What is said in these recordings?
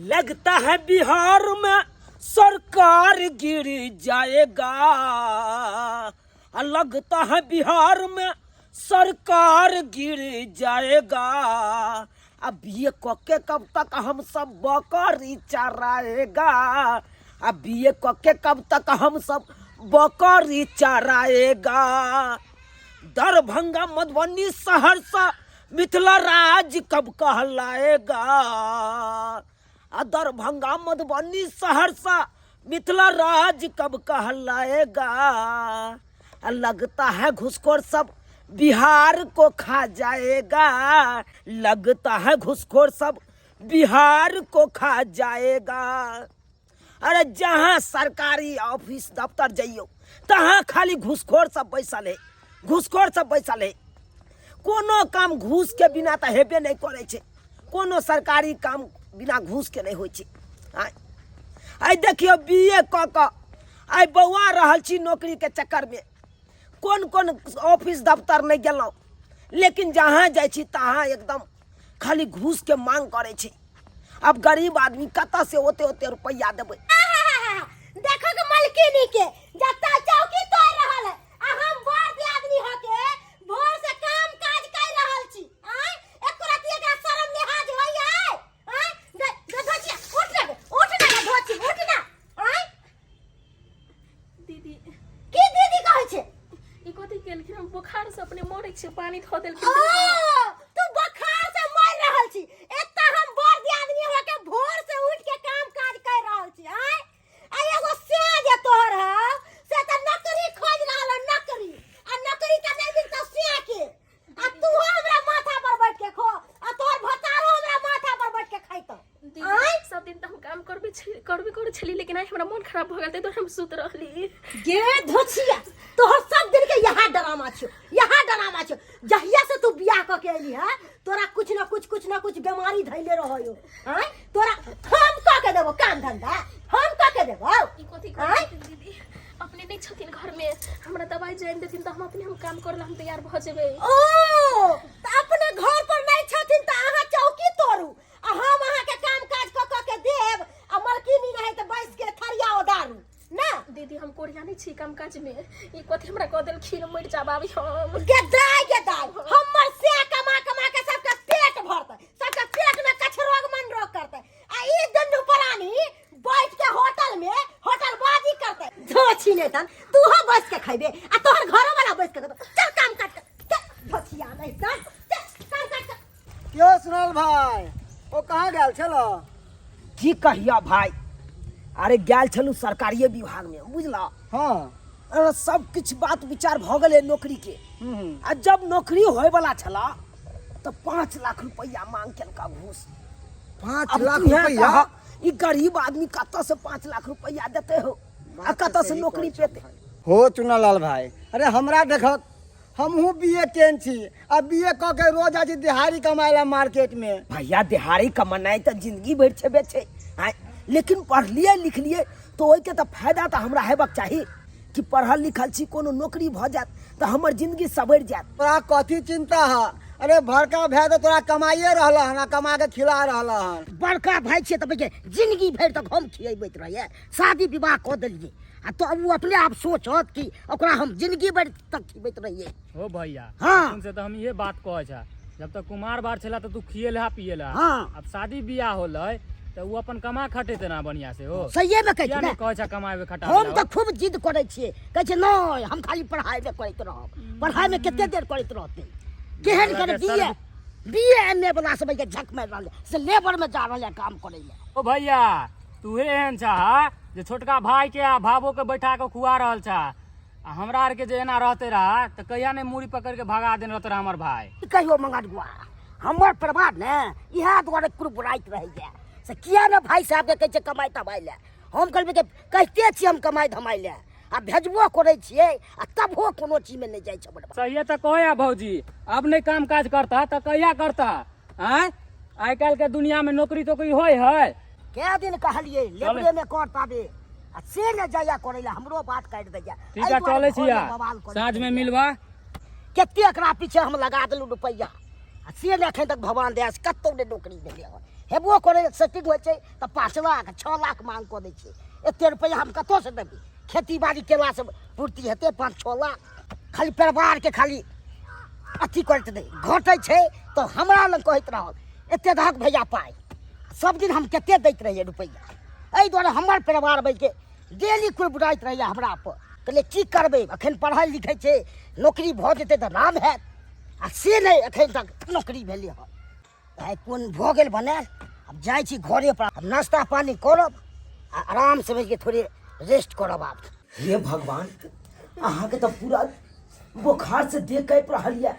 लगता है बिहार में सरकार गिर जाएगा। लगता है बिहार में सरकार गिर जाएगा। अब ये कोके कब तक हम सब बकरी चराएगा। अब ये कोके कब तक हम सब बकरी चराएगा। दरभंगा मधुबनी सहरसा मिथिला राज कब कहलाएगा। दरभंगा मधुबनी सहरसा मिथिला राज कब कहलाएगा। लगता है घुसखोर सब बिहार को खा जाएगा। लगता है घुसखोर सब बिहार को खा जाएगा। अरे जहाँ सरकारी ऑफिस दफ्तर जाइयो तहाँ खाली घुसखोर सब बैसल है। घुसखोर सब बैसल है। कोनो काम घूस के बिना तो हेबे नहीं करे छे। कोनो सरकारी काम बिना घूस के नहीं होय छे। आई देखियो बीए क क आई बौआ रहल छी नौकरी के चक्कर में। कौन कौन ऑफिस दफ्तर नहीं गेलौं, लेकिन जहाँ जाय छी तहाँ एकदम खाली घूस के मांग करे छे। अब गरीब आदमी कतऽ से ओते रुपया देबै। देखो के मलकिनी के जत्ता चौकी तोड़ रहल है आ हम बड़ आदमी होके भोर से काम काज कर रहल छी। एको राती एकरा शर्म लिहाज होइए। धोचिया उठ ना धोची उठ ना। दीदी की दीदी कहै छे? ई कथि केलखिन? हम बुखार से अपने मरै छी, पानी धो देलखिन। तू बुखार से मर रहल छी। एत्ता हम बड़ आदमी होके भोर से उठ के काम काज कर रहल छी। आ एगो सेज तोहर है से त नौकरी खोज रहल है। नौकरी आ नौकरी का नहीं मिलता से के आ तू हमरा माथा पर बैठ के खो आ तोहर भतारो हमरा माथा पर बैठ के खाइतो। दीदी सब दिन त हम काम करबे छली, लेकिन आई हमरा मन खराब भ गेल त हम सुत रहली। गे धोछिया तोहर सब दिन के यहाँ ड्रामा छो। जहिया से तू बियाह क के एली है तोरा कुछ ना कुछ बीमारी धइले रहयो। तोरा हम क के देबो काम धंधा। हम क के देबो। ई कथि कहै दीदी? अपने नहीं छथिन घर में, हमरा दवाई जान देथिन त हम अपने हम काम करला हम तैयार भ जेबै। ओ त अपने घर पर नहीं छथिन त आहा चौकी तोड़ू आ हम आहा के काम काज क के देब आ मलकिनी नहीं त बैस के थरिया ओदारू ना। दीदी हम कोरिया नहीं छी काम काज में। ई कथि हमरा क देलखिन मर जाबाबी हम। गदाई हमर से कमा के सबका पेट भरतै। सबका पेट में कछरोग मन रोग करतै। आ ई दुनू प्राणी बैठ के होटल में होटलबाजी करतै। धोछी ने तन तू हो बैठ के खइबे आ तोहर घरो वाला बैठ के देबो। चल काम काट धोछिया नहीं तन काम काट। क्यों सुनल भाई ओ कहाँ गेल छलो? की कहिया भाई? अरे गेल छलू सरकारिये विभाग में बुझला। हाँ अरे सब कुछ बात विचार भ गेले नौकरी के। आ जब नौकरी होय वाला छला तो 5 लाख रुपया मांग केलका घूस। 5 अब लाख तू है रुपया? कहा, ई गरीब आदमी कतऽ से 5 लाख रुपया देते हो आ कतऽ से नौकरी पेते हो चुनालाल भाई? अरे हमरा देखत हमहू बीए केन छी आ बीए क के रोज आज दिहाड़ी कमाएला मार्केट में। भैया दिहाड़ी कमानाई तो जिंदगी भर छेबे छे। लेकिन पढ़ लिए लिख लिए तो ओई के तो फायदा तो हमरा हेबाक चाहिए कि पढ़ल लिखल छी कोनो नौकरी भ जात तो हमर जिंदगी सवर जात। तोरा कथी चिंता है? अरे भड़का भाई तो तोरा कमाइए रहला हन, कमा के खिला रहला हन। बड़का भाई छे त जिंदगी भर तक हम खियबैत रहिए। शादी विवाह क देलिए आ तो अब वो अपने आप सोचत कि ओकरा हम जिंदगी भर तक खियबैत रहिए। हो भैया हाँ। तुमसे तो हम ये बात कहे छा, जब तक कुमार बार छला तो तू खिएला पिएला। हाँ। अब शादी बियाह होलै तो वो अपन कमा खटे तना बढ़िया से हो। सही में क्या कह नहीं कहे छा कमाए खटा? हम तो खूब जिद करे छिए। कहे छे नहीं हम खाली पढ़ाई में करत रहब। पढ़ाई में कितने देर करत रहते? केहन कर बीए एमए वाला सब के झक में रहले से लेबर में जा रहले काम करे ले। ओ भैया तू एहन छा जे छोटका भाई के आ भावो के बैठा के खुआ रहल छा। आ हमरा आर के जे एना रहते रहा तो कहिया ने मूड़ी पकड़ के भगा देन रहते रहा हमर भाई। कहियो मंगड़ुआ हमर परिवार ने इहा द्वारे कुरबुराइत रह जाए से किया ना भाई साहब के कहे कमाई धमाई ले। हम कहबे के कहते छी हम कमाई धमाई ले आ भेजबो करे छिए आ तबो कोनो चीज में नहीं जाय छ। सही तो कहे भौजी अब नहीं काम काज करता तो कहिया करता? आई काल के दुनिया में नौकरी तो कोई होय है? के दिन कहलिए लेबरे में कर पाबे आ से न जाया करे ले। हमरो बात काट दे जा। ठीक है चले छिया साँझ में मिलवा। केते एकरा पीछे हम लगा देलु रुपया आ से ने एखन तक भगवान दया से कत्तो ने नौकरी भेले। हेबो करे सेटिंग होइ छै तऽ 5 लाख 6 लाख मांग कऽ दै छै। एते रुपैआ हम कतऽ से देबै? खेती बाड़ी केला से पूर्ति हेतै 5-6 लाख? खाली परिवार के खाली अथी करैत नहीं घटै छै तो हमरा लग कहैत रहल एते दहक भैया पाई। सब दिन हम कते दैत रहिए रुपैया, एहि दुआरे हमर परिवार बैठ के डेली कोई बुराइत रहिए हमरा पर। कहलिए की करबै, अखन पढ़ाई लिखै छै, नौकरी भऽ जेतै तऽ नाम हैत, आ से नहीं अखन तक नौकरी भेलै हँ। आइ कोन भऽ गेल बनायल, अब जाइ छी घरे पर, अब नाश्ता पानी करब आ आराम से बैठ के थोड़े रेस्ट करब आब। हे भगवान, अहाँके तऽ पूरा बुखार से देख के रहलिए,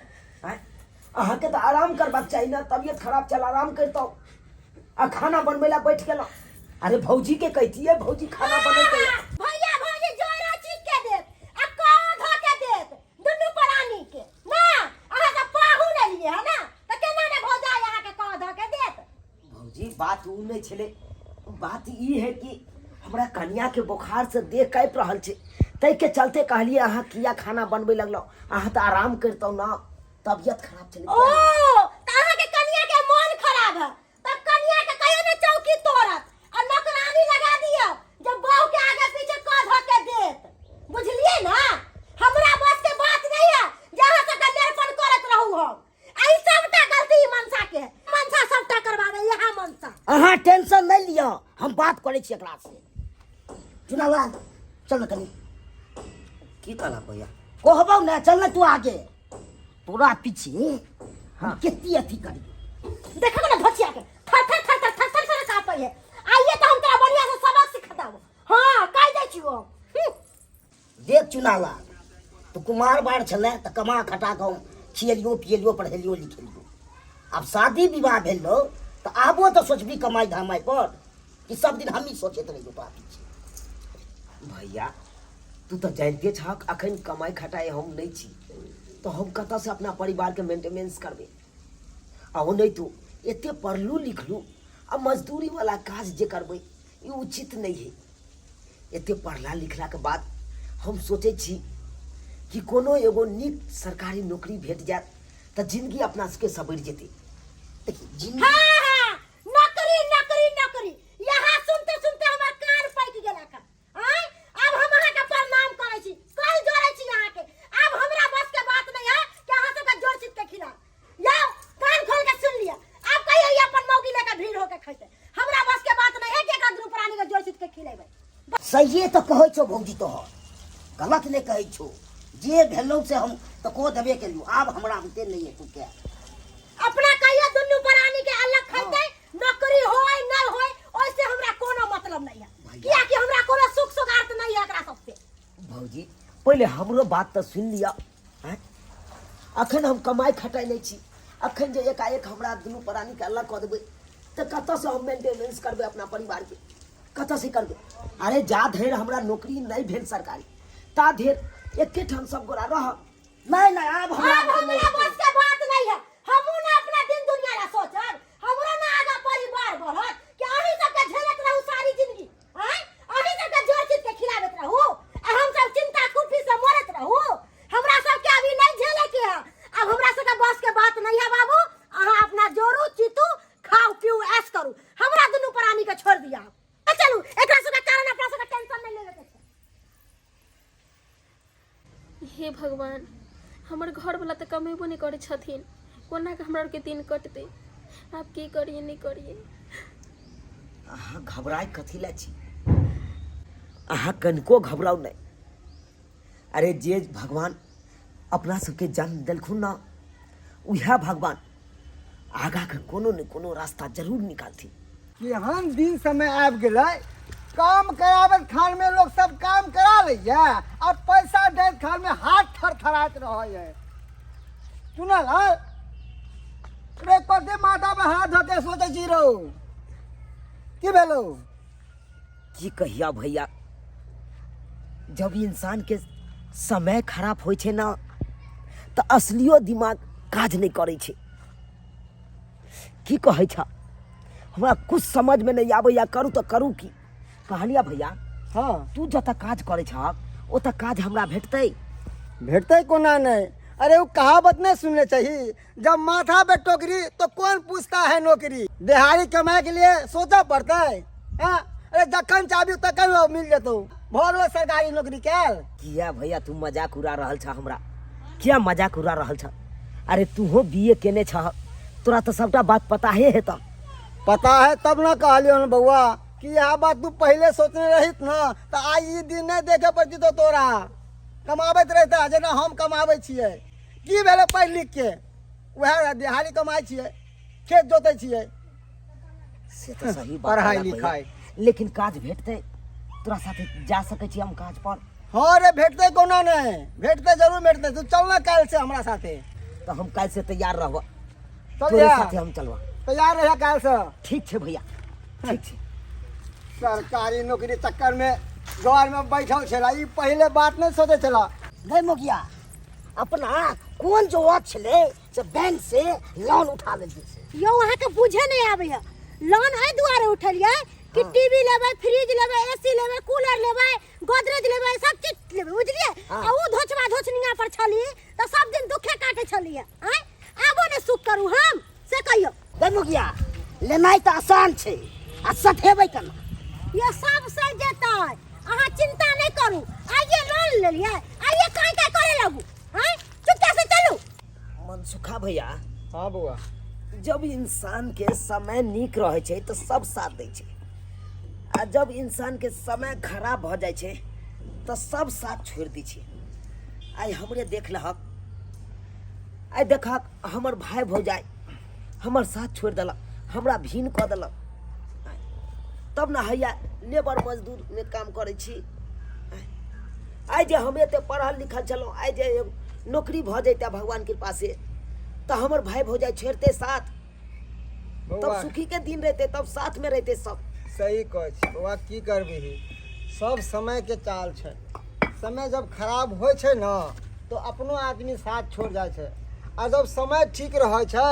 अहाँके तऽ आराम करबाक चाही ना, तबियत खराब चल आराम करतौ आ खाना बनबै ला बैठ गेलौ। अरे भौजी के कहितिए, भौजी खाना बनेतै। भैया भौजी जोरा चीज के देत आ कौन धो के देत दुनू प्राणी के ना। अहाँ के पाहु लेलिए है ना, त केना ने भौजा अहाँ के कौन धो के देत? भौजी बात उ नहीं छले, बात ई है कि हमरा कन्या के बुखार से देख काइप रहल छै, तै के चलते कहलिए अहाँ किया खाना बनबै लगलौ, अहाँ तऽ आराम करतौ ना, तबियत खराब चले। ओ त अहाँ के कन्या के मन खराब है, तब कन्या के कहियो ने चौकी तोड़त और नौकरानी लगा दियो जब बहू के आगे पीछे कौन धो के देत। बुझलिए ना, हमरा बस के बात नहीं है जे अहाँ से गलेरपन करत रहू हम। आई सबटा गलती मनसा के है, मनसा सबटा करवावे यहाँ मनसा। अहाँ टेंशन नहीं लियो, हम बात करै छी एकरा से। चुनावा चल न कनी। की कहला भैया? कहबौ ना, चल ना तू आगे, पूरा पीछे। हाँ कितनी अथी करी, देखो ना भचिया के थर थर थर थर थर थर थर कापै है। आइए तो हम तेरा बढ़िया से सबक सिखाताऊ। हां कह दै छियो। देख चुनावा, तो कुमार बार छले त कमा खटा के खियलियो पियलियो पढ़ेलियो लिखेलियो। अब शादी विवाह भेलो त आबो तो सोचबी कमाई धमाई पर कि सब दिन हम ही सोचैत रहियो तो पीछे। भैया तू तो जानते छक अखन कमाई खटाई हम नहीं छी, तो हम कतऽ से अपना परिवार के मेंटेनेंस करबे? आ ओ नहीं तू एते पढ़लू लिखलू आ मजदूरी वाला काज जे करबे ई उचित नहीं है। एते पढ़ला लिखला के बाद हम सोचे छी कि कोनो एगो नीक सरकारी नौकरी भेट जात त जिंदगी अपना सबके सबर जेते। देखी जिंदगी हां हां नौकरी नौकरी नौकरी, यहाँ सुनते सुनते हमर कान पैक गेला का। आय अब हम अहाँ के प्रणाम करै छी, कल जोड़ै छी अहाँ के। अब हमरा बस के बात नहीं है कि अहाँ सब के जोर चित के खिला। जाओ कान खोल के सुन लिया, अब कहियो ये अपन मौगी लेके भीड़ होके खैते। हमरा बस के बात नहीं है कि एक दुनू प्राणी के जोर चित के खिलेबै। सही तो कहै छो भौजी, तो गलत नहीं कहै छो। जे भेलौ से हम तो को देबे केलियो, आब हमरा हमते नहीं है तू के। अपना कहियो दुनू प्राणी के अलग खैते, नौकरी होय न होय ओइसे हमरा कोनो मतलब नहीं है, किया कि हमरा कोनो सुख सुगार्थ नहीं है एकरा सबसे। भौजी पहले हमरो बात तो सुन लिया। अखन हम कमाई खटाई नहीं छी, अखन जे एकाएक हमरा दुनू प्राणी के अलग कऽ देबै तऽ कतऽ से हम मेंटेनेंस करबै अपना परिवार के, कतऽ से करबै? अरे जा धरि हमरा नौकरी नहीं भेल सरकारी ता धरि एके ठाम सब गोरा रह। नहीं नहीं आब हमरा हमरा बस के बात नहीं है, हमहू ना अपना दिन दुनिया ला सोचब, हमरा ना आगा परिवार बढ़त कि अहीं सब के झेलत रहू सारी जिंदगी। अहीं सब के जोर चित के खिलावत रहू आ हम सब चिंता कुफी से मरत रहू। हमरा सब के अभी नहीं झेले के है, अब हमरा सब के बस के बात नहीं है बाबू। अहाँ अपना जोरू चितू खाओ पीऊ ऐश करू, हमरा दुनू प्राणी के छोड़ दिया। चलू एकरा सब के कारण अपना सब के टेंशन नहीं लेवे के छै। हे भगवान, हमर घर वाला तो कमेबो नहीं करे छथिन, कोना के हमरा के दिन कटते। आप की करिए नहीं करिए? अहाँ घबराए कथी ला छी? अहाँ कनिको घबराउ नहीं। अरे जे भगवान अपना सबके जन्म देलखुन ना, उहे भगवान आगा के कोनो न कोनो रास्ता जरूर निकालथिन। केहन दिन समय आबि गेलै, काम कराबत खान में लोग सब काम करा लैया, अब पैसा दैत खान में हाथ थरथराइत रहै है। सुनल है रे, कते माथा में हाथ धऽ के सोचै छी रौ, की भेलौ? की कहिया भैया, जब इंसान के समय खराब होइ छै ना तो असलियो दिमाग काज नहीं करे छै। की कहै छ, हमरा कुछ समझ में नहीं आबैया, करू तो करू की? कहलिया भैया हाँ तू जतऽ काज करे छ ओतऽ काज हमरा भेटतै? भेटतै कोना नहीं, अरे वो कहावत नहीं सुनने चाहिए, जब माथा पे टोकरी तो कौन पूछता है नौकरी। दिहाड़ी कमाए के लिए सोचा पड़ता है। हाँ? अरे जखन चाबी तखन मिल जेतो, भर लो सरकारी नौकरी क्या। किया भैया तू मजाक उड़ा रहल छ हमरा, क्या मजाक उड़ा रहल छ? अरे तू हो बीए केने छ, तोरा तो सबटा बात पता है तो। पता है तब ना कहलियो न बउआ कि यह बात तू पहले सोचने रहित ना तो आज ये दिन नहीं देखे पड़ती तो तोरा कमाबत रहता जेना हम कमाबै छियै। की भेले पढ़ लिख के वह दिहाड़ी कमाई छियै, खेत जोते छियै। से तो सही बात पढ़ाई है भैया। लिखाई। लेकिन काज भेटते तोरा साथे जा सकै छी हम काज पर? हाँ रे भेटते कोना नहीं, भेटते जरूर भेटते। तू चलना कल से हमरा साथे। तो हम कल से तैयार रहब, चल तोरे जा, साथे हम चलबा। तैयार रह कल से। ठीक है भैया, ठीक है। सरकारी नौकरी चक्कर में घर में बैठल छला, ई पहले बात नहीं सोचे छला। गए मुखिया, अपना कौन जो बात छले से बैंक से लोन उठा ले छै। यो वहाँ के बुझे नहीं आवे है। लोन है दुआरे उठलिए कि टीवी लेबै, फ्रिज लेबै, एसी लेबै, कूलर लेबै, गोदरेज लेबै, सब चीज लेबै, बुझलिए। आ उ धोचबा धोचनिया पर छली तो सब दिन दुखे काटे छलिए। हैं आबो ने सुख करू हम से कहियो। गए मुखिया, लेनाइ तो आसान छै आ सठेबै केना? ये सब सही जेतै, अहाँ चिंता नहीं करू। आइए लोन ले लिए, आइए काई काई करे लगू। हैं चुपचाप से चलू। मनसुखा भैया, हाँ बउआ, जब इंसान के समय नीक रहे छै तो सब साथ दै छै, आ जब इंसान के समय खराब भ जाय छै तो सब साथ छोड़ दै छै। आइ हमरे देख लहक, आइ देखक हमर भाई भौजाई हमर साथ छोड़ देलक, हमरा भीन कऽ देलक। तब ना हैया लेबर मजदूर में काम करे छी। आइ जे हम एते पढ़ल लिखल छलहुँ, आइ जे एगो नौकरी भ जैते भगवान कृपा से तो हमर भाई भौजाई छोड़ते साथ, तब बउआ सुखी के दिन रहते, तब साथ में रहते सब। सही कहै छी बउआ, की करबिही, सब समय के चाल छै। समय जब खराब होइ छै ना तो अपनो आदमी साथ छोड़ जाइ छै, आ जब समय ठीक रहै छै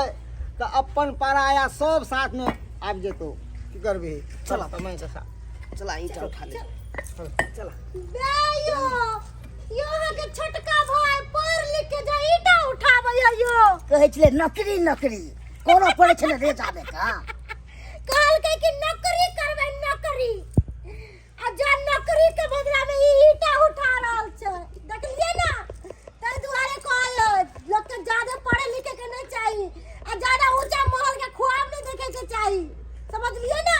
तो अपन पराया सब साथ में आबि जेतौ। की करबिही, चल समय के साथ। चला ईटा उठा ले, चला। बेयो यहाँ के छोटका भाई पढ़ लिख के जा ईटा उठाबै यो। कहै छले नौकरी नौकरी कोनो पड़े छले रे जाने का। कहलकै कि नौकरी करबै नौकरी, आ जा नौकरी के बदला में ई ईटा उठा रहल छै। देखलिए ना, तै दुआरे कहल लोग के ज्यादा पढ़े लिखे के नहीं चाहिए, आ ज्यादा ऊंचा महल के ख्वाब नहीं देखे के चाहिए, समझलिए ना।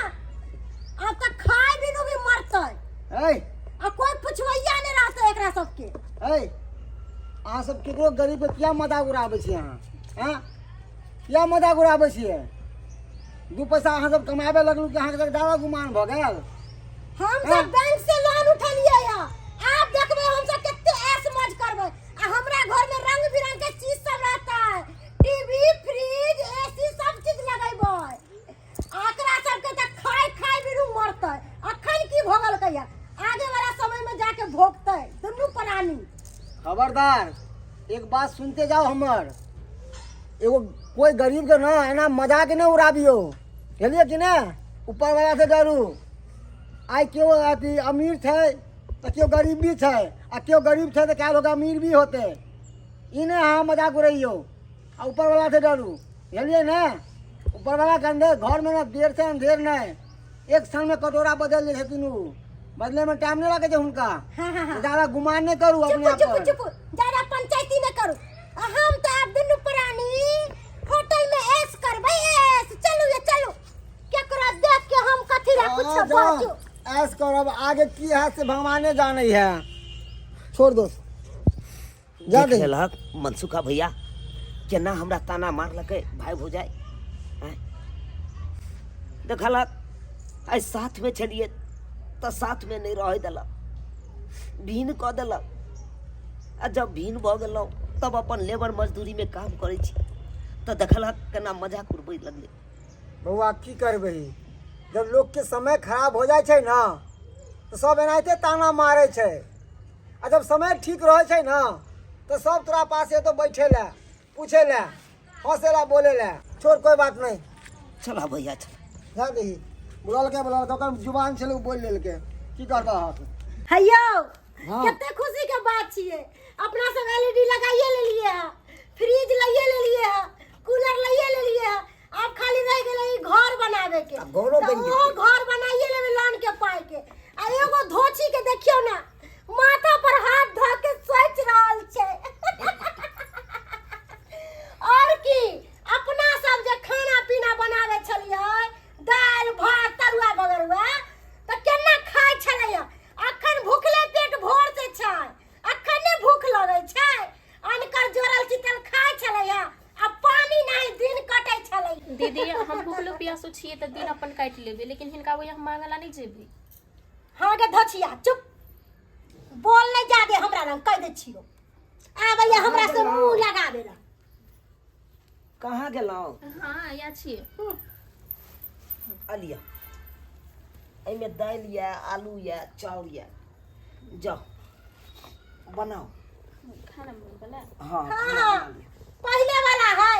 अब तक खाए बिनु भी मरतै, ए आ कोई पुछवैया नहीं रहतै एकरा सबके। ए अहाँ सब केकरो गरीब के किया मजाक उड़ाबै छी अहाँ? हाँ किया मजाक उड़ाबै छियै? दू पैसा अहाँ सब कमाबे लगलू कि अहाँ के ज्यादा गुमान भ गेल। हम सब बैंक से लोन उठलिए या, आप देखबे हम सब कितने ऐश मौज करबै। आ हमरा घर में रंग बिरंग के चीज सब रहता है, टीवी, फ्रिज, एसी सब चीज लगेबै। आकरा सब के त खाए खाए बिनु मरतै। अखन की भगल कहिया, आगे वाला समय में जाके भोगतै दुनू प्राणी। खबरदार, एक बात सुनते जाओ हमर, एगो कोई गरीब के ना एना मजाक न उड़ाबियो, बुझलिए कि ना। ऊपर वाला से डरू। आइ केओ अथी अमीर छै तो केओ गरीब भी छै, आ केओ गरीब छै तो क्या लोग अमीर भी होते। ई ने हाँ मजाक उड़ैयो, आ ऊपर वाला से डरू, बुझलिए ना। ऊपर वाला के अंदर घर में ना देर से अंधेर नहीं, एक क्षण में कटोरा बदल दै छथिन उ, बदले में टाइम नहीं लगे छै हुनका। ज्यादा गुमान नहीं करू अपने आप चुप पर। चुप ज्यादा पंचायती न करू। हम तो अब दुनू प्राणी होटल में ऐश करबै ऐश। चलू ये चलू, केकरा देख के हम कथी ला कुछ हाँ, बाजू। जाओ, ऐश करब, आगे की है से भगवाने जाने है। छोड़ दो जा देख दे। लेलक मनसुखा भैया केना हमरा ताना मारलकै भाई भौजाई। देखलक आइ साथ में छलिए तो साथ में नहीं रह देलक, भीन कऽ देलक। आ जब भीन भऽ गेलहुँ तब अपन लेबर मजदूरी में काम करे छी तो देखलक केना मजाक उड़बै लगले। बउआ की करबै, जब लोग के समय खराब हो जाए छै ना तो सब एनाहिते ताना मारे छै, आ जब समय ठीक रहे छै ना तो सब तोरा पास तो बैठे ला, पूछे ला, हंसे ला, बोले ला। छोड़ कोई बात नहीं, चला भैया चला। जा दही। बोलल तो ओकर जुबान छलै, बोल लेलकै, की करता हाथ। हैयो हाँ। कते खुशी के बात छियै, अपना सब एलईडी लगाइए लेलिए। फ्रिज लइए ले लिए है, कूलर लइए ले लिए है, अब खाली रह गेले ई घर बनावे के। अब घरो बन तो वो घर बनाइए लेवे लान के पाए के। आ एगो धोची के देखियो ना, माथा पर हाथ धर के सोच रहल छे। और की अपना सब जे खाना पीना बनावे छलिए, दाल भात तरुआ बगरुआ, त केना खाय छलिए। अखन भूखले पेट भोर से छै, अखन ने भूख लगे छै। अनकर जोरल चितल खाय छलिए, अब पानी नहीं दिन कटे छलिए। दीदी हम भूखलो प्यासो छिए त दिन अपन काट लेबे, लेकिन हिनका वो हम मांगला नहीं जेबे। हाँ गे धोछिया चुप, बोल नहीं जादे हमरा रंग कह दे छियो। आबे हमरा से मुंह लगाबे ला। कहाँ गेलौ? हाँ या छिए। अलिया एमे दाल या आलू या चाउर या जाओ बनाओ। खाना बनबला हाँ हाँ पहले वाला है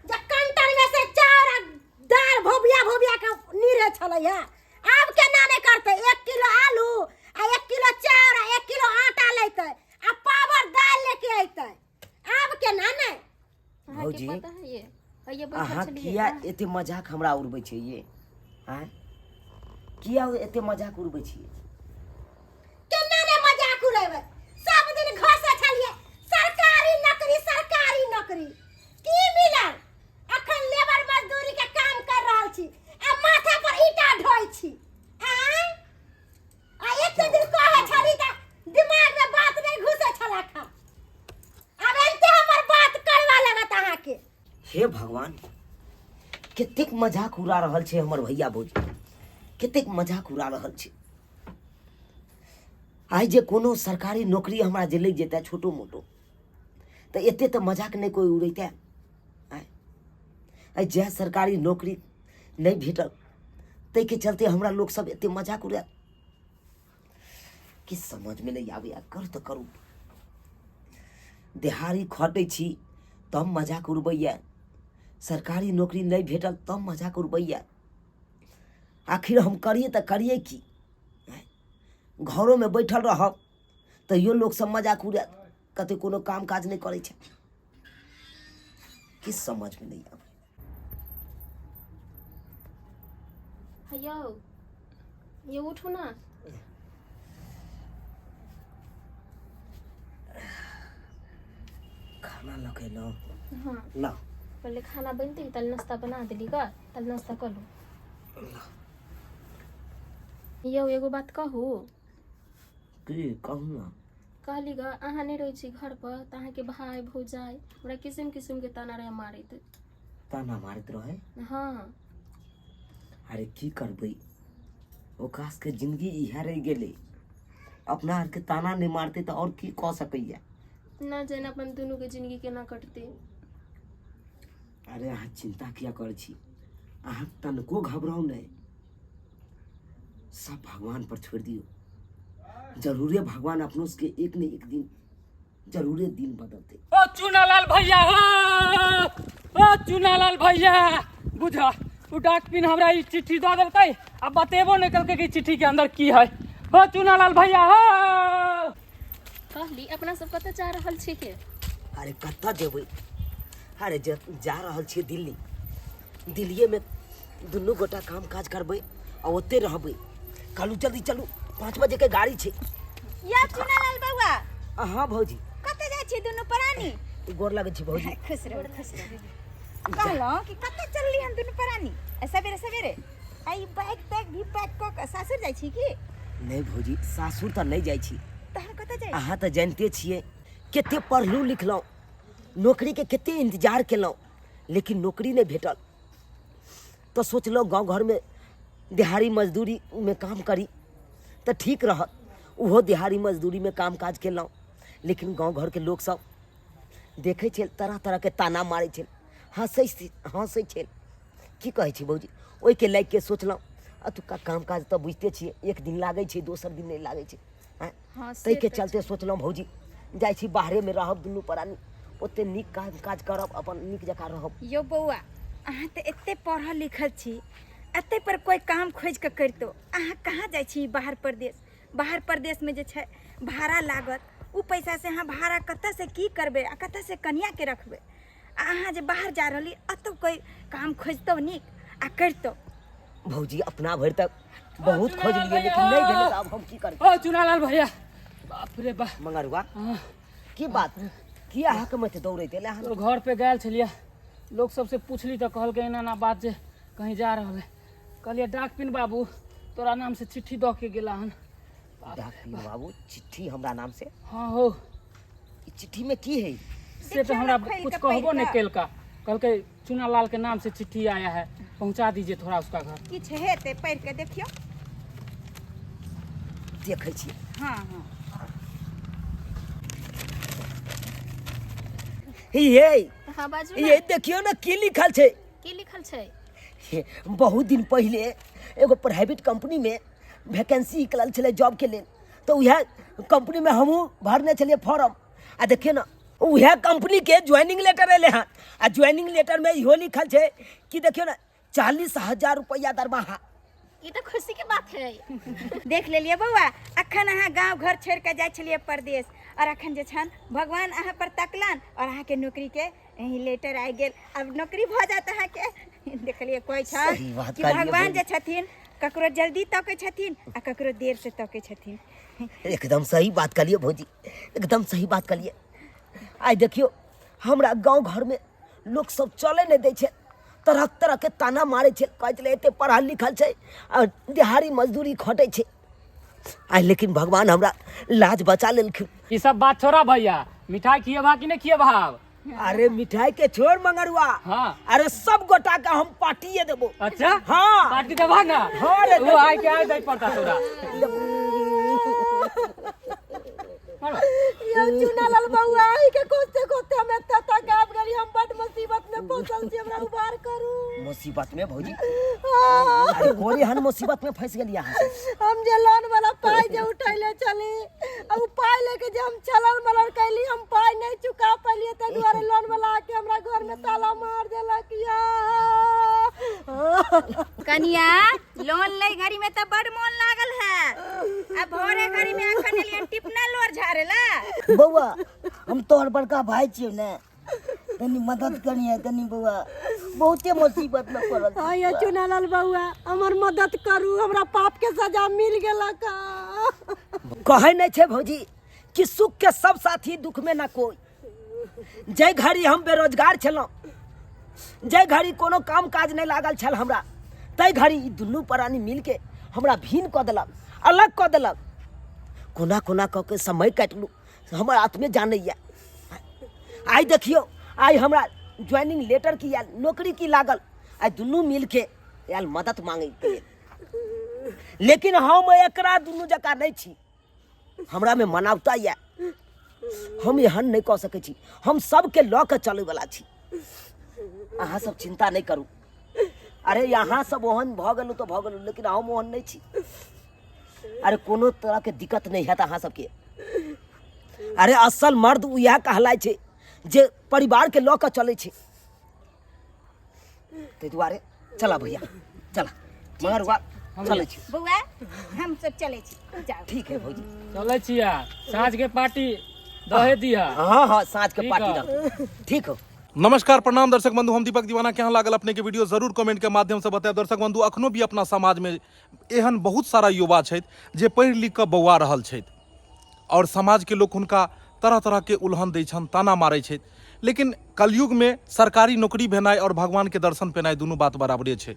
जे कंटर में से चार दाल भोबिया भोबिया के नीरे छले है। अब केना नहीं करते, 1 किलो आलू आ 1 किलो चाउर आ 1 किलो आटा लेते आ पावर दाल लेके आइते। अब केना नहीं भौजी, पता है ये अहाँ बैठल किया छलिए। एते मजाक हमरा उड़बै छै ये? हैं किया एते मजाक उड़बै छी? केना ने मजाक उड़ेबे? सब दिन घसे छलिए सरकारी नौकरी की मिलल? अखन लेबर मजदूरी के काम कर रहल छी आ माथा पर ईटा ढोइ छी। आ एते दिन कहे छली त दिमाग में बात नहीं घुसे छला खा। अब एते हमर बात करवा लगत अहाँ के। हे भगवान, कतेक मजाक उड़ा रहल छै हमर भैया भौजी, कतेक मजाक उड़ा रहल छै। आइ जे कोनो सरकारी नौकरी हमरा जे लग जेतै छोटो मोटो, तऽ एते तऽ मजाक नहीं कोई उड़ैते। आइ जे सरकारी नौकरी नहीं भेटल तै के चलते हमरा लोग सब एते मजाक उड़ा, कि समझ में नहीं आबैया। कर तऽ करू, दिहाड़ी खटै छी तब मजाक उड़बैया, सरकारी नौकरी नहीं भेटल तब मजाक उड़बैया। आखिर हम करिए तो करिए की? घरों में बैठल रहब तैयो लोग सब मजाक उड़ात, कहते कोनो काम काज नहीं करे छै। किस समझ में नहीं आवे। हयो ये उठो ना। खाना लगे लो हाँ ला पहले खाना बनते तल नाश्ता बना दिली का, तल नाश्ता कर लो। यो एगो बात कहू। की कहू ना? कहली ग अहाँ नहीं रहे छी घर पर त अहाँ के भाई भौजाई हमरा किस्म किस्म के ताना रहे मारैत। ताना मारत रहे? हाँ अरे की करबै, ओकास के जिंदगी इहे रह गेले। अपना आर के ताना नहीं मारते तो और की कह सकैया? ना जाने अपन दोनों के जिंदगी केना कटते। अरे अहाँ चिंता किया कर छी, अहाँ तनको घबराओ नहीं, सब भगवान पर छोड़ दियो। जरूरे भगवान अपनों के एक न एक दिन जरूरे दिन बदलते। ओ चुनालाल भैया हो, ओ चुनालाल भैया बुझा उ डाक पिन हमरा ई चिट्ठी दऽ देलकै आ बतेबो नहीं कलकै कि चिट्ठी के अंदर की है। ओ चुनालाल भैया हो, कहली अपना सब कतऽ जा रहल छी के? अरे कत्ता जेबै? अरे जा रहल छियै दिल्ली। दिल्लीए में दुनू गोटा काम काज करबै और ओते रहबै। कहलू जल्दी चलू, 5 बजे के गाड़ी छै। या चुनालाल बउआ हाँ भौजी, कते जाय छी दुनू प्राणी? गोर लगै छी भौजी। खुश रहो। कहलो कि कते चलली हम दुनू प्राणी सवेरे सवेरे? आई बैग तैग भी पैक क के सासुर जाय छी की? नहीं भौजी, सासुर तो नहीं जाय छी। तहन कते जाय? अहाँ तो जानते छियै कते पढ़लू लिखलहुँ, नौकरी के कते इंतजार केलहुँ, लेकिन नौकरी नहीं भेटल। तो सोचलहुँ गाँव घर में दिहाड़ी मजदूरी में काम करी तो ठीक रहत। उहो दिहाड़ी मजदूरी में काम काज केलहुँ, लेकिन गाँव घर के लोग सब देखे छै तरह तरह के ताना मारे छै, हंसै छै। की कहै छी भौजी, ओहि के लाग के सोचलहुँ अतुका काम काज तो बुझते छियै, एक दिन लागै छै दोसर दिन नहीं लागै छै। हां तै के चलते सोचलहुँ भौजी जाइ छी बाहरे में रहब दुनू प्राणी, ओते नीक काम काज करब, अपन नीक जकाँ रहब। यो बउआ अहाँ ते एते पढ़ल लिखल छी, एते पर कोई काम खोज के करितो। अहाँ कहाँ जाय छी बाहर प्रदेश? बाहर प्रदेश में जे छै भाड़ा लागत उ पैसा से अहाँ भाड़ा कतऽ से की करबे आ कतऽ से कनिया के रखबे आ अहाँ जे बाहर जा रहली अतौ कोई काम खोजतौ नीक आ करतौ। भौजी अपना भरि तक बहुत खोज लिए लेकिन नहीं भेले, अब हम की करब। ओ चुनालाल भैया, बाप रे बाप। मंगरुआ हाँ, की बात किया है मत दौड़ते ले तो घर पे गए छलिए, लोग सबसे पूछली तो कहलकै एना ना बात जे कहीं जा रहल है। कहलिए डाकपिन बाबू तोरा नाम से चिट्ठी दऽ के गेला हन। डाकपिन बाबू चिट्ठी हमरा नाम से? हाँ हो, ई चिट्ठी में की है? से तो हमरा कुछ कहबो नहीं केलका, कहलकै चुनालाल के नाम से चिट्ठी आया है, पहुंचा दीजिए थोड़ा उसका घर। किछ हेतै पढ़ि के देखियो। देखै छी। हाँ हाँ ये हाँ बाजू ये ना, देखियो ना की लिखल छै। की लिखल छै? हे, बहुत दिन पहले एगो प्राइवेट कंपनी में वैकेंसी निकलल छलै जॉब के लेल, तो वह कंपनी में हमहूँ भरने छलिए फॉर्म। आ देखिए ना वह कंपनी के ज्वाइनिंग लेटर एले हन, आ ज्वाइनिंग लेटर में इहो लिखल छै कि देखियो ना 40,000 रुपया दरमाहा। ये तो खुशी के बात है। देख लेलिए बौआ, अखन अहाँ गाँव घर छोड़ के जाइ छलिए परदेश, और अखन जे छन भगवान अहाँ पर तकलन और अहाँ के नौकरी के लेटर आ गेल। अब नौकरी भ जात अहाँ के। देखलिए कोई छन सही बात कि कहलिए भगवान बौआ। जे छथिन ककरो जल्दी तकै छथिन आ ककरो देर से तकै छथिन। एकदम सही बात करिए भौजी, एकदम सही बात करिए। आई देखियो हमरा गांव घर में लोग सब चले नहीं दै छै, तरह तरह के ताना मारे छै, कहै छलै एते पढ़ल लिखल छै और दिहाड़ी मजदूरी खटै छै। आई लेकिन भगवान हमरा लाज बचा लेलखिन। ये सब बात छोड़ा भैया, मिठाई खिएबा कि नहीं खिएबा? अरे मिठाई के छोड़ मंगरुआ, हाँ। अरे सब गोटा का हम पार्टिए देबो। अच्छा हाँ। पार्टी देबा ना? हाँ रे, वो आइ के आइ दै पड़ता तोरा। मारो। यो चुनालाल बउआ आई के कोस्ते कोस्ते हमें तता गाब गली, हम बड़ मुसीबत में फंसल छी, हमरा उबार करू। मुसीबत में भौजी? हाँ, अरे कोरी हन मुसीबत में फंस गेलिया अहाँ से। हम जे लोन वाला पाई जे उठैले चली, अब पाई लेके जे हम चलल मलर कैली, हम पाई नहीं चुका पालिए, त दुआरे लोन वाला आके हमरा घर में ताला मार देलक या। कनिया लोन ले घड़ी में तो बड़ मन लागल है, अब भोरे घड़ी में अखन एलियन टिपना लोर झाड़ेला। बउआ हम तोहर बड़का भाई छियो ने, तनी मदद करिए तनी बउआ, बहुते मुसीबत में पड़ल छी। हाँ ये चुनालाल बउआ हमर मदद करू, हमरा पाप के सजा मिल गेला का। कहे नहीं छे भौजी कि सुख के सब साथी दुख में ना कोई। जय घड़ी हम बेरोजगार छलौं, जय घड़ी कोनो काम काज नहीं लागल छल हमरा, तय घड़ी ई दुनू प्राणी मिल के हमरा भिन्न कऽ देलक, अलग कऽ देलक। कोना कोना कऽ के समय काटलू, हमर हाथ में जानैया। आई देखियो आई हमरा ज्वाइनिंग लेटर की आयल, नौकरी की लागल, आई दुनू मिल के आयल मदद मांगे के लेल। लेकिन हम एकरा दुनू जका नहीं छी, हमरा में मानवता या, हम एहन नहीं कह सकै छी, हम सबके लऽ के चले वाला छी। अहाँ सब चिंता नहीं करू। अरे यहाँ सब ओहन भ गेलू तो भ गेलू, लेकिन हम ओहन नहीं छी। अरे कोनो तरह के दिक्कत नहीं है अहाँ सबके। अरे असल मर्द यह कहलाय छै जे परिवार के लऽ के चले छै। ताहि दुआरे चला भैया चला, मगर चले छी। बउआ हम सब चले छी, जाओ। ठीक है भौजी, चले छिया, साँझ के पार्टी दहे दिया। हाँ हाँ साँझ के ठीक पार्टी है। रख, ठीक हो। नमस्कार प्रणाम दर्शक बंधु, हम दीपक दीवाना के यहाँ लागल अपने के वीडियो जरूर कमेंट के माध्यम से बताएं। दर्शक बंधु अखनो भी अपना समाज में एहन बहुत सारा युवा छथि जे पढ़ि लिख कऽ बौआ रहल छथि और समाज के लोग हुनका तरह तरह के उल्हन दै छनि, ताना मारै छथि। लेकिन कलयुग में सरकारी नौकरी भेनाइ और भगवान के दर्शन पेनाइ दुनू बात बराबरे छै।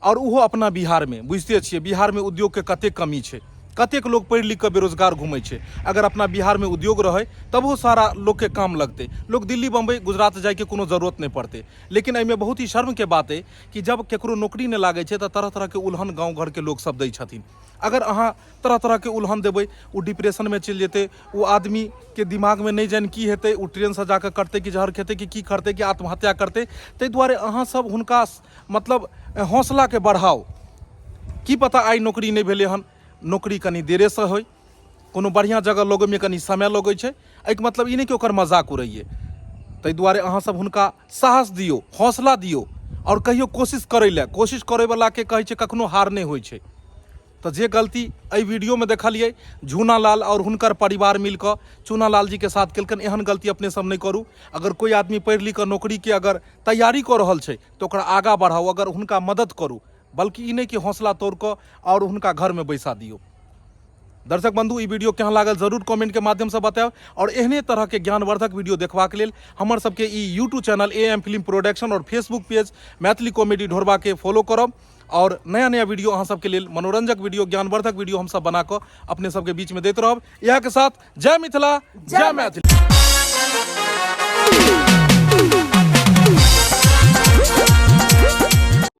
और उहो अपना बिहार में बुझते छियै, बिहार में उद्योग के कतेक कमी छै, कतेक लोग पढ़ि लिख कऽ बेरोजगार घूमै छै। अगर अपना बिहार में उद्योग रहे तबो सारा लोग के काम लगते, लोग दिल्ली बम्बई गुजरात जाए के कोनो जरूरत नहीं पड़ते। लेकिन एहिमे बहुत ही शर्म के बात है कि जब केकरो नौकरी नहीं लागे छै तो तरह तरह के उल्हन गाँव घर के लोग सब दै छथिन। अगर अहाँ तरह तरह के उल्हन देबै, वो डिप्रेशन में चलि जेतै, वो आदमी के दिमाग में नहीं जान की हेतै, वो ट्रेन से जाकर करतै कि जहर खेतै कि की करतै कि आत्महत्या करतै। ताहि दुआरे अहाँ सब हुनका मतलब हौसला के बढ़ाओ। की पता आइ नौकरी नहीं भेलै हन, नौकरी कनी देरे से होय, कोनो बढ़िया जगह लोगे में कनी समय लगै छै। एहिके मतलब ई नहीं कि ओकर मजाक उड़ैए। ताहि दुआरे अहाँ सब हुनका साहस दियौ, हौसला दियौ और कहियो कोशिश करै लए। कोशिश करैवला के कहै छै कखनो हार नहीं होइ छै। तो जे गलती एहि वीडियो में देखलिए झूना लाल और हुनकर परिवार मिलकर चूना लाल जी के साथ केलकन, एहन गलती अपने सब नहीं करू। अगर कोई आदमी पढ़ लिख नौकरी के अगर तैयारी कर रहल छै तो ओकरा आगा बढ़ाओ, अगर हुनका मदद करू, बल्कि ई नहीं कि हौसला तोड़ कऽ और हुनका घर में बैसा दियो। दर्शक बंधु, ई वीडियो केहन लागल जरूर कमेंट के माध्यम से बताओ, और एहने तरह के ज्ञानवर्धक वीडियो देखबाक लेल हमर सबके ई YouTube channel AM film production और Facebook page Maithili comedy Dhorba के फॉलो करब, और नया नया वीडियो अहाँ सबके लेल मनोरंजक वीडियो ज्ञानवर्धक वीडियो हम सब बना कऽ अपने सबके बीच में देते रहब। यहाँ के साथ जय मिथिला, जय मैथिली।